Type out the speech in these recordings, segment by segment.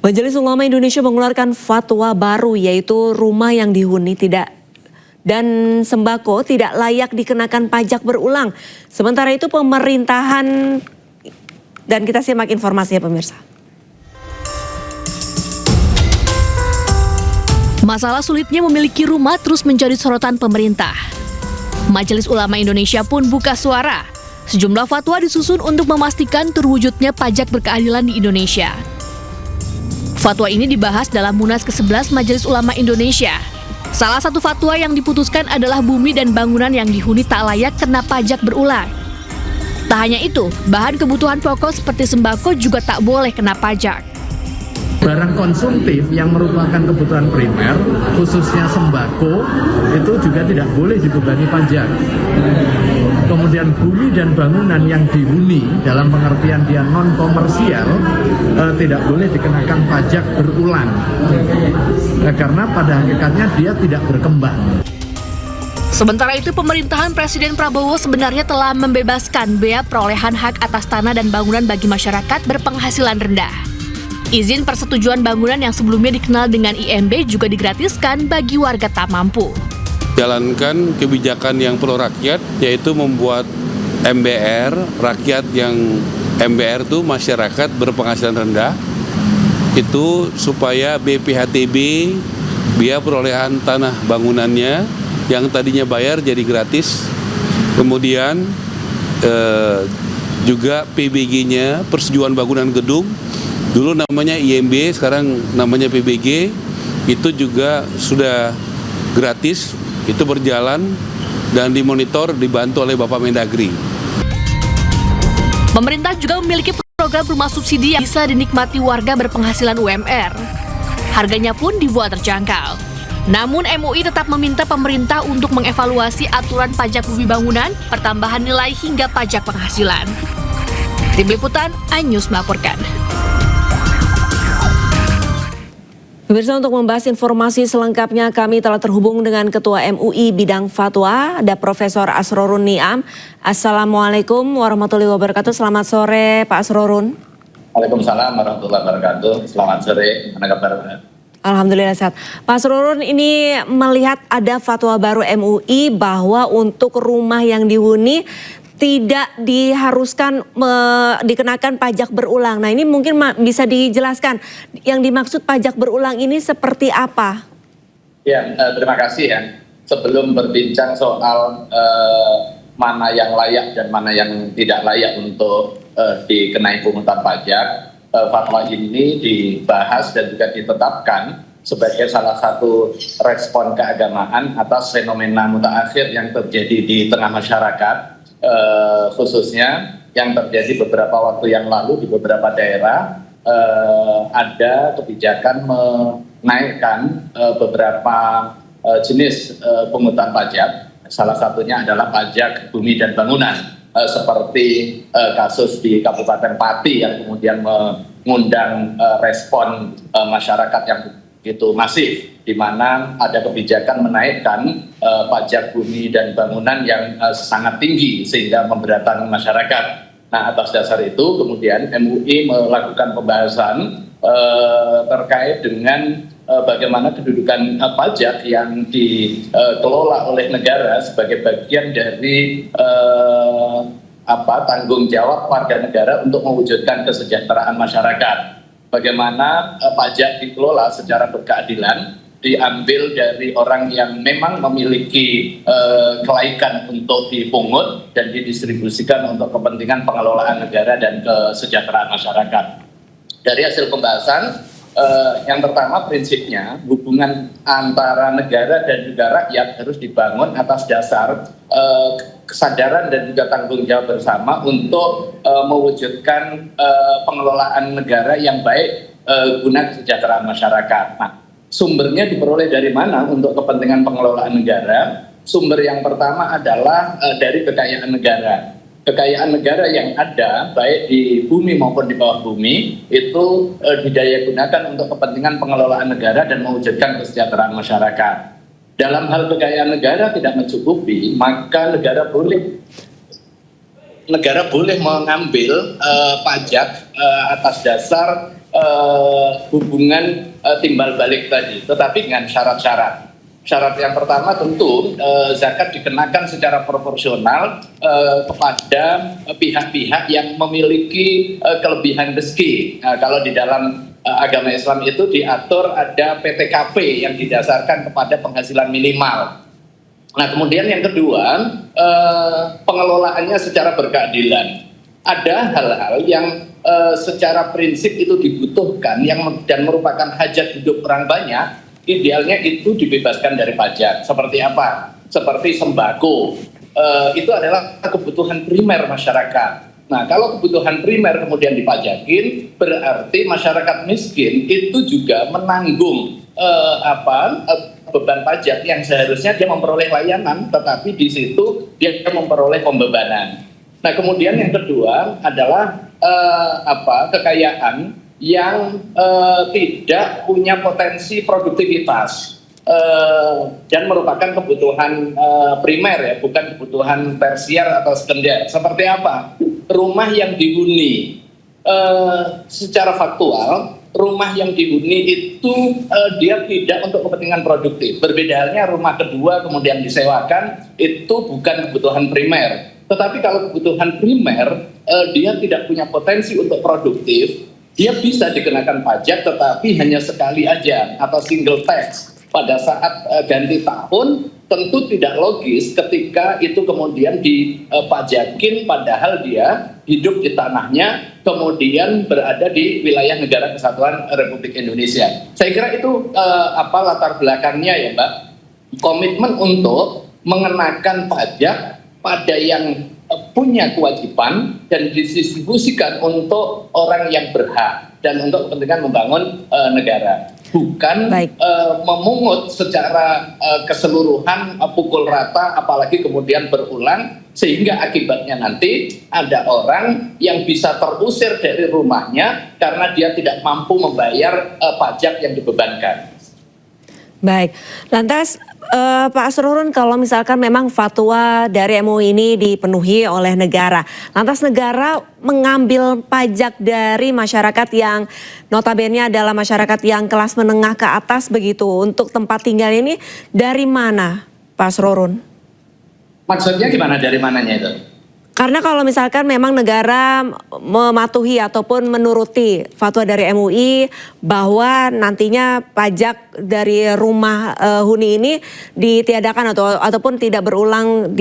Majelis Ulama Indonesia mengeluarkan fatwa baru, yaitu rumah yang dihuni tidak dan sembako tidak layak dikenakan pajak berulang. Sementara itu pemerintahan, dan kita simak informasinya pemirsa. Masalah sulitnya memiliki rumah terus menjadi sorotan pemerintah. Majelis Ulama Indonesia pun buka suara. Sejumlah fatwa disusun untuk memastikan terwujudnya pajak berkeadilan di Indonesia. Fatwa ini dibahas dalam Munas ke-11 Majelis Ulama Indonesia. Salah satu fatwa yang diputuskan adalah bumi dan bangunan yang dihuni tak layak kena pajak berulang. Tak hanya itu, bahan kebutuhan pokok seperti sembako juga tak boleh kena pajak. Barang konsumtif yang merupakan kebutuhan primer, khususnya sembako, itu juga tidak boleh dibebani pajak. Kemudian bumi dan bangunan yang dihuni dalam pengertian dia non-komersial tidak boleh dikenakan pajak berulang. Karena pada hakikatnya dia tidak berkembang. Sementara itu, pemerintahan Presiden Prabowo sebenarnya telah membebaskan bea perolehan hak atas tanah dan bangunan bagi masyarakat berpenghasilan rendah. Izin persetujuan bangunan yang sebelumnya dikenal dengan IMB juga digratiskan bagi warga tak mampu. Jalankan kebijakan yang pro rakyat, yaitu membuat MBR, rakyat yang MBR itu masyarakat berpenghasilan rendah, itu supaya BPHTB, biaya perolehan tanah bangunannya, yang tadinya bayar jadi gratis. Kemudian juga PBG-nya, persetujuan bangunan gedung, dulu namanya IMB, sekarang namanya PBG, itu juga sudah gratis, itu berjalan dan dimonitor, dibantu oleh Bapak Mendagri. Pemerintah juga memiliki program rumah subsidi yang bisa dinikmati warga berpenghasilan UMR. Harganya pun dibuat terjangkau. Namun MUI tetap meminta pemerintah untuk mengevaluasi aturan pajak bumi bangunan, pertambahan nilai hingga pajak penghasilan. Tim Liputan, iNews melaporkan. Pemirsa, untuk membahas informasi selengkapnya kami telah terhubung dengan Ketua MUI Bidang Fatwa, ada Profesor Asrorun Niam. Assalamualaikum warahmatullahi wabarakatuh. Selamat sore Pak Asrorun. Waalaikumsalam warahmatullahi wabarakatuh. Selamat sore, mana kabar? Alhamdulillah sehat. Pak Asrorun, ini melihat ada fatwa baru MUI bahwa untuk rumah yang dihuni tidak diharuskan dikenakan pajak berulang. Nah, ini mungkin bisa dijelaskan yang dimaksud pajak berulang ini seperti apa? Ya, terima kasih ya. Sebelum berbincang soal mana yang layak dan mana yang tidak layak untuk dikenai pungutan pajak, fatwa ini dibahas dan juga ditetapkan sebagai salah satu respon keagamaan atas fenomena mutaakhir yang terjadi di tengah masyarakat. Khususnya yang terjadi beberapa waktu yang lalu di beberapa daerah, ada kebijakan menaikkan beberapa jenis pungutan pajak. Salah satunya adalah pajak bumi dan bangunan, seperti kasus di Kabupaten Pati yang kemudian mengundang respon masyarakat yang begitu masif, di mana ada kebijakan menaikkan pajak bumi dan bangunan yang sangat tinggi sehingga memberatkan masyarakat. Nah, atas dasar itu kemudian MUI melakukan pembahasan terkait dengan bagaimana kedudukan pajak yang dikelola oleh negara sebagai bagian dari tanggung jawab warga negara untuk mewujudkan kesejahteraan masyarakat. Bagaimana pajak dikelola secara berkeadilan, diambil dari orang yang memang memiliki kelaikan untuk dipungut dan didistribusikan untuk kepentingan pengelolaan negara dan kesejahteraan masyarakat. Dari hasil pembahasan, yang pertama prinsipnya hubungan antara negara dan juga rakyat harus dibangun atas dasar kesadaran dan juga tanggung jawab bersama untuk mewujudkan pengelolaan negara yang baik guna kesejahteraan masyarakat. Nah, sumbernya diperoleh dari mana untuk kepentingan pengelolaan negara? Sumber yang pertama adalah dari kekayaan negara. Kekayaan negara yang ada, baik di bumi maupun di bawah bumi, itu didayagunakan untuk kepentingan pengelolaan negara dan mewujudkan kesejahteraan masyarakat. Dalam hal kekayaan negara tidak mencukupi, maka negara boleh mengambil pajak atas dasar hubungan timbal balik tadi, tetapi dengan syarat-syarat. Syarat yang pertama tentu zakat dikenakan secara proporsional kepada pihak-pihak yang memiliki kelebihan rezeki. Kalau di dalam agama Islam itu diatur ada PTKP yang didasarkan kepada penghasilan minimal. Nah, kemudian yang kedua, pengelolaannya secara berkeadilan. Ada hal-hal yang secara prinsip itu dibutuhkan dan merupakan hajat hidup orang banyak, idealnya itu dibebaskan dari pajak. Seperti apa? Seperti sembako. Itu adalah kebutuhan primer masyarakat. Nah, kalau kebutuhan primer kemudian dipajakin, berarti masyarakat miskin itu juga menanggung beban pajak yang seharusnya dia memperoleh layanan, tetapi di situ dia memperoleh pembebanan. Nah, kemudian yang kedua adalah kekayaan yang tidak punya potensi produktivitas dan merupakan kebutuhan primer ya, bukan kebutuhan tersier atau sekunder. Seperti apa? Rumah yang dihuni, secara faktual rumah yang dihuni itu dia tidak untuk kepentingan produktif. Berbeda halnya rumah kedua kemudian disewakan, itu bukan kebutuhan primer. Tetapi kalau kebutuhan primer dia tidak punya potensi untuk produktif, dia bisa dikenakan pajak tetapi hanya sekali aja atau single tax. Pada saat ganti tahun tentu tidak logis ketika itu kemudian dipajakin padahal dia hidup di tanahnya kemudian berada di wilayah Negara Kesatuan Republik Indonesia. Saya kira itu latar belakangnya ya Mbak. Komitmen untuk mengenakan pajak pada yang punya kewajiban dan didistribusikan untuk orang yang berhak dan untuk kepentingan membangun negara. Bukan memungut secara keseluruhan, pukul rata, apalagi kemudian berulang, sehingga akibatnya nanti ada orang yang bisa terusir dari rumahnya karena dia tidak mampu membayar pajak yang dibebankan. Baik, lantas Pak Asrorun, kalau misalkan memang fatwa dari MUI ini dipenuhi oleh negara, lantas negara mengambil pajak dari masyarakat yang notabene adalah masyarakat yang kelas menengah ke atas begitu untuk tempat tinggal ini dari mana Pak Asrorun? Maksudnya gimana dari mananya itu? Karena kalau misalkan memang negara mematuhi ataupun menuruti fatwa dari MUI bahwa nantinya pajak dari rumah huni ini ditiadakan ataupun tidak berulang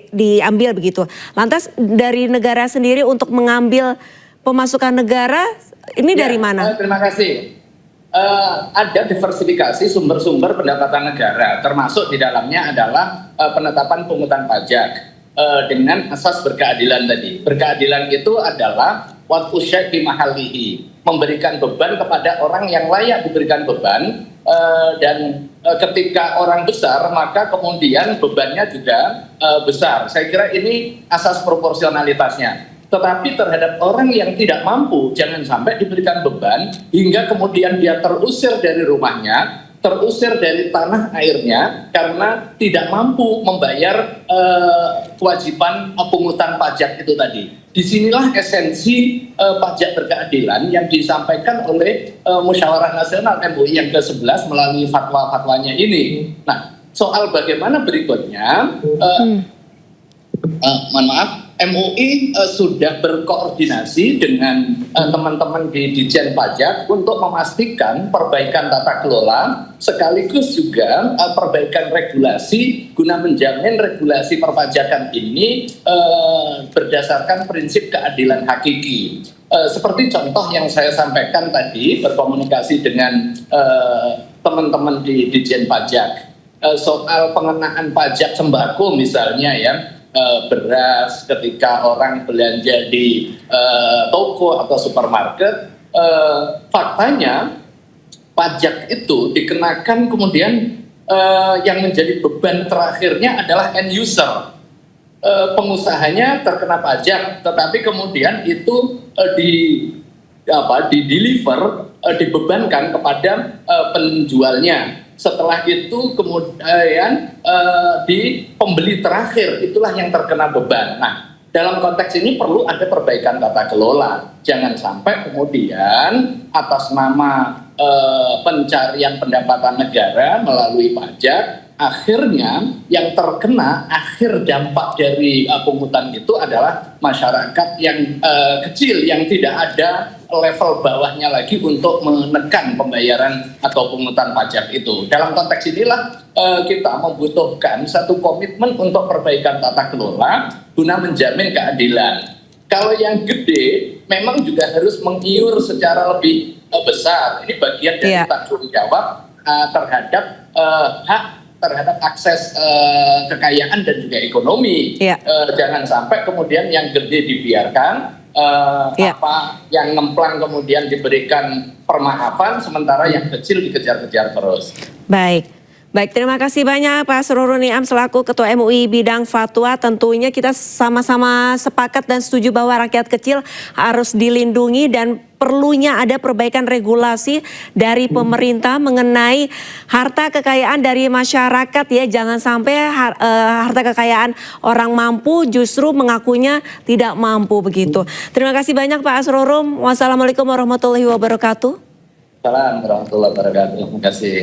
diambil begitu. Lantas dari negara sendiri untuk mengambil pemasukan negara ini dari mana? Terima kasih. Ada diversifikasi sumber-sumber pendapatan negara, termasuk di dalamnya adalah penetapan pungutan pajak. Dengan asas berkeadilan tadi. Berkeadilan itu adalah waktu syai' mahalihi, memberikan beban kepada orang yang layak diberikan beban, dan ketika orang besar maka kemudian bebannya juga besar. Saya kira ini asas proporsionalitasnya. Tetapi terhadap orang yang tidak mampu jangan sampai diberikan beban hingga kemudian dia terusir dari rumahnya, terusir dari tanah airnya karena tidak mampu membayar kewajiban pungutan pajak itu tadi. Disinilah esensi pajak berkeadilan yang disampaikan oleh Musyawarah Nasional MUI yang ke-11 melalui fatwa-fatwanya ini. Nah, soal bagaimana berikutnya, mohon maaf, MUI sudah berkoordinasi dengan teman-teman di Ditjen Pajak untuk memastikan perbaikan tata kelola sekaligus juga perbaikan regulasi guna menjamin regulasi perpajakan ini berdasarkan prinsip keadilan hakiki. Seperti contoh yang saya sampaikan tadi, berkomunikasi dengan teman-teman di Ditjen Pajak soal pengenaan pajak sembako misalnya ya. Beras ketika orang belanja di toko atau supermarket, faktanya pajak itu dikenakan kemudian yang menjadi beban terakhirnya adalah end user. Pengusahanya terkena pajak, tetapi kemudian itu di-deliver, dibebankan kepada penjualnya. Setelah itu kemudian di pembeli terakhir itulah yang terkena beban. Nah, dalam konteks ini perlu ada perbaikan tata kelola. Jangan sampai kemudian atas nama pencarian pendapatan negara melalui pajak, akhirnya yang terkena akhir dampak dari pungutan itu adalah masyarakat yang kecil, yang tidak ada level bawahnya lagi untuk menekan pembayaran atau pungutan pajak itu. Dalam konteks inilah kita membutuhkan satu komitmen untuk perbaikan tata kelola guna menjamin keadilan. Kalau yang gede memang juga harus mengiur secara lebih besar. Ini bagian dari tanggung jawab terhadap hak terhadap akses kekayaan dan juga ekonomi. Jangan sampai kemudian yang gede dibiarkan, apa yang ngemplang kemudian diberikan permaafan, sementara yang kecil dikejar-kejar terus. Baik, terima kasih banyak Pak Asrorun Niam selaku Ketua MUI Bidang Fatwa. Tentunya kita sama-sama sepakat dan setuju bahwa rakyat kecil harus dilindungi dan perlunya ada perbaikan regulasi dari pemerintah mengenai harta kekayaan dari masyarakat ya. Jangan sampai harta kekayaan orang mampu justru mengakunya tidak mampu begitu. Terima kasih banyak Pak Asrorun. Wassalamualaikum warahmatullahi wabarakatuh. Assalamualaikum warahmatullahi wabarakatuh. Terima kasih.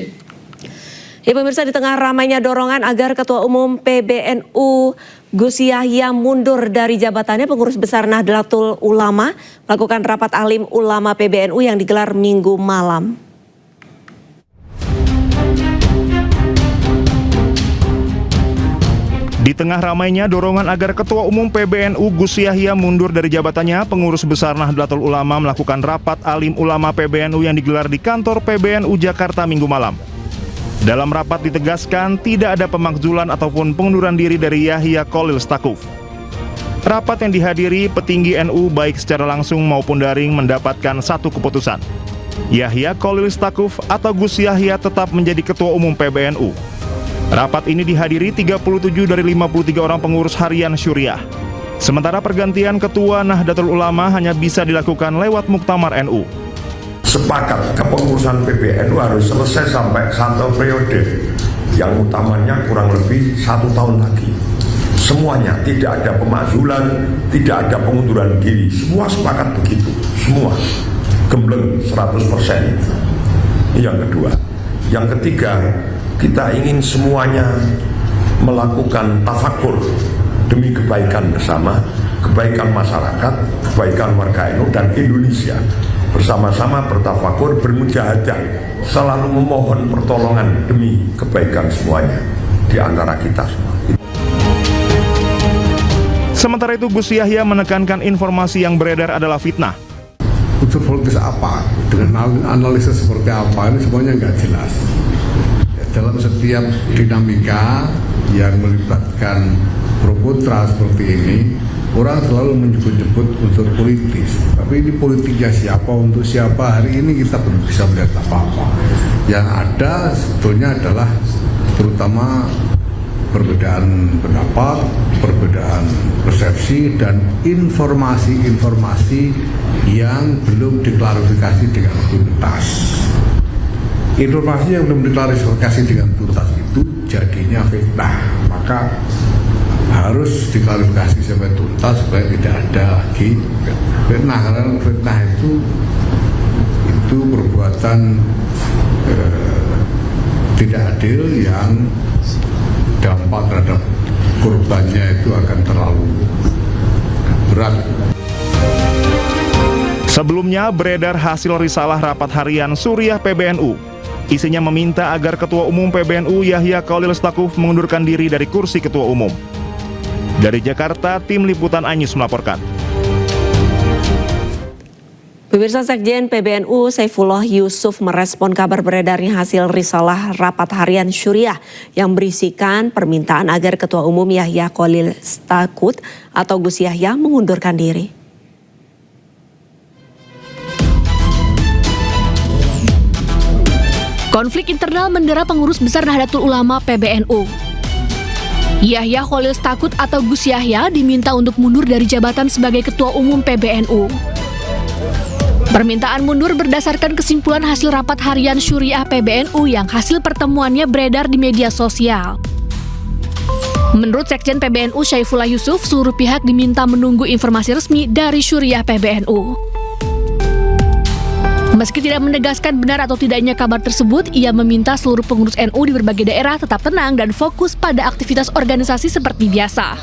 Ya pemirsa, di tengah ramainya dorongan agar Ketua Umum PBNU Gus Yahya mundur dari jabatannya, Pengurus Besar Nahdlatul Ulama melakukan rapat alim ulama PBNU yang digelar Minggu malam. Di tengah ramainya dorongan agar Ketua Umum PBNU Gus Yahya mundur dari jabatannya, Pengurus Besar Nahdlatul Ulama melakukan rapat alim ulama PBNU yang digelar di kantor PBNU Jakarta Minggu malam. Dalam rapat ditegaskan tidak ada pemakzulan ataupun pengunduran diri dari Yahya Cholil Stakuf. Rapat yang dihadiri petinggi NU baik secara langsung maupun daring mendapatkan satu keputusan. Yahya Cholil Stakuf atau Gus Yahya tetap menjadi Ketua Umum PBNU. Rapat ini dihadiri 37 dari 53 orang pengurus harian Syuriah. Sementara pergantian Ketua Nahdlatul Ulama hanya bisa dilakukan lewat Muktamar NU. Sepakat kepengurusan PBNU harus selesai sampai 1 periode, yang utamanya kurang lebih 1 tahun lagi. Semuanya, tidak ada pemakzulan, tidak ada pengunduran diri, semua sepakat begitu, semua gembleng 100%. Ini yang kedua. Yang ketiga, kita ingin semuanya melakukan tafakur demi kebaikan bersama, kebaikan masyarakat, kebaikan warga NU dan Indonesia. Bersama-sama bertafakur, bermujahadah, selalu memohon pertolongan demi kebaikan semuanya di antara kita semua. Sementara itu Gus Yahya menekankan informasi yang beredar adalah fitnah. Unsur politis apa, dengan analisis seperti apa, ini semuanya nggak jelas. Dalam setiap dinamika yang melibatkan pro kontra seperti ini, orang selalu menyebut-nyebut unsur politis. Tapi ini politiknya siapa, untuk siapa, hari ini kita belum bisa melihat apa-apa. Yang ada sebetulnya adalah terutama perbedaan pendapat, perbedaan persepsi, dan informasi-informasi yang belum diklarifikasi dengan tuntas. Informasi yang belum diklarifikasi dengan tuntas itu jadinya fitnah. Maka harus diklarifikasi sampai tuntas supaya tidak ada lagi fitnah. Karena fitnah itu perbuatan tidak adil yang dampak terhadap korbannya itu akan terlalu berat. Sebelumnya beredar hasil risalah rapat harian Syuriah PBNU. Isinya meminta agar Ketua Umum PBNU Yahya Cholil Stakuf mengundurkan diri dari kursi Ketua Umum. Dari Jakarta, tim Liputan iNews melaporkan. Pemirsa, Sekjen PBNU Saifullah Yusuf merespon kabar beredarnya hasil risalah rapat harian Syuriah yang berisikan permintaan agar Ketua Umum Yahya Cholil Stakuf atau Gus Yahya mengundurkan diri. Konflik internal mendera Pengurus Besar Nahdlatul Ulama PBNU. Yahya Cholil Stakuf atau Gus Yahya diminta untuk mundur dari jabatan sebagai Ketua Umum PBNU. Permintaan mundur berdasarkan kesimpulan hasil rapat harian Syuriah PBNU yang hasil pertemuannya beredar di media sosial. Menurut Sekjen PBNU Syaifullah Yusuf, seluruh pihak diminta menunggu informasi resmi dari Syuriah PBNU. Meski tidak menegaskan benar atau tidaknya kabar tersebut, ia meminta seluruh pengurus NU di berbagai daerah tetap tenang dan fokus pada aktivitas organisasi seperti biasa.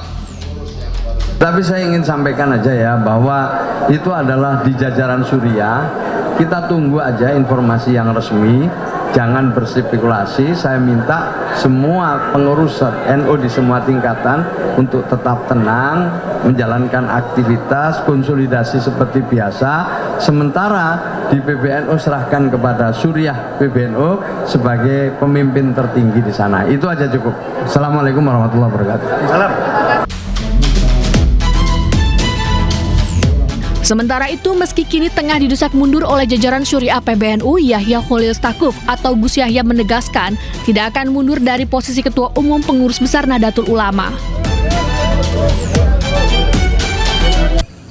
Tapi saya ingin sampaikan aja ya bahwa itu adalah di jajaran Suriah. Kita tunggu aja informasi yang resmi, jangan berspekulasi. Saya minta semua pengurus NU di semua tingkatan untuk tetap tenang, menjalankan aktivitas konsolidasi seperti biasa. Sementara di PBNU serahkan kepada Syuriah PBNU sebagai pemimpin tertinggi di sana. Itu aja cukup. Assalamualaikum warahmatullahi wabarakatuh. Salam. Sementara itu, meski kini tengah didesak mundur oleh jajaran Syuriah PBNU, Yahya Khalil Stakuf atau Gus Yahya menegaskan tidak akan mundur dari posisi Ketua Umum Pengurus Besar Nahdlatul Ulama.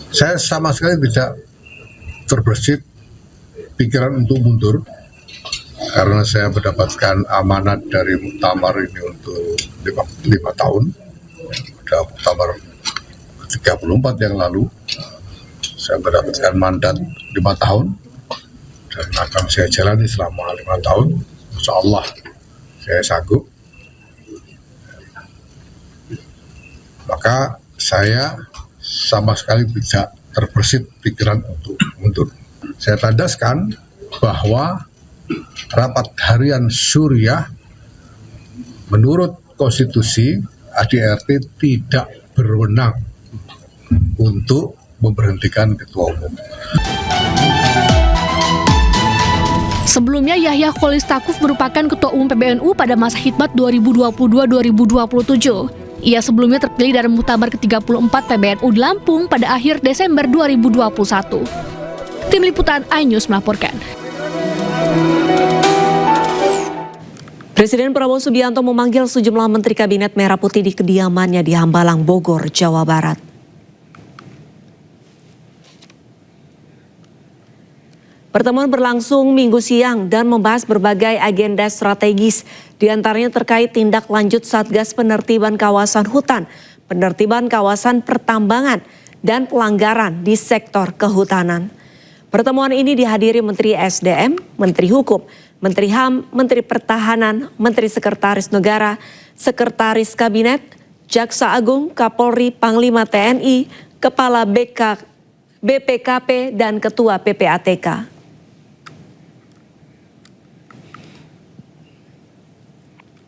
Saya sama sekali tidak terbersit pikiran untuk mundur karena saya mendapatkan amanat dari muktamar ini untuk 5 tahun. Ada muktamar 34 yang lalu. Saya mendapatkan mandat 5 tahun dan akan saya jalani selama 5 tahun. Insya Allah saya sanggup. Maka saya sama sekali tidak terbersit pikiran untuk mundur. Saya tandaskan bahwa rapat harian Syuriah menurut konstitusi ADRT tidak berwenang untuk memberhentikan ketua umum. Sebelumnya, Yahya Khalil Stakuf merupakan Ketua Umum PBNU pada masa khidmat 2022-2027. Ia sebelumnya terpilih dalam muktamar ke-34 PBNU di Lampung pada akhir Desember 2021. Tim Liputan iNews melaporkan. Presiden Prabowo Subianto memanggil sejumlah Menteri Kabinet Merah Putih di kediamannya di Hambalang, Bogor, Jawa Barat. Pertemuan berlangsung Minggu siang dan membahas berbagai agenda strategis, diantaranya terkait tindak lanjut Satgas Penertiban Kawasan Hutan, penertiban kawasan pertambangan, dan pelanggaran di sektor kehutanan. Pertemuan ini dihadiri Menteri SDM, Menteri Hukum, Menteri HAM, Menteri Pertahanan, Menteri Sekretaris Negara, Sekretaris Kabinet, Jaksa Agung, Kapolri, Panglima TNI, Kepala BPKP, dan Ketua PPATK.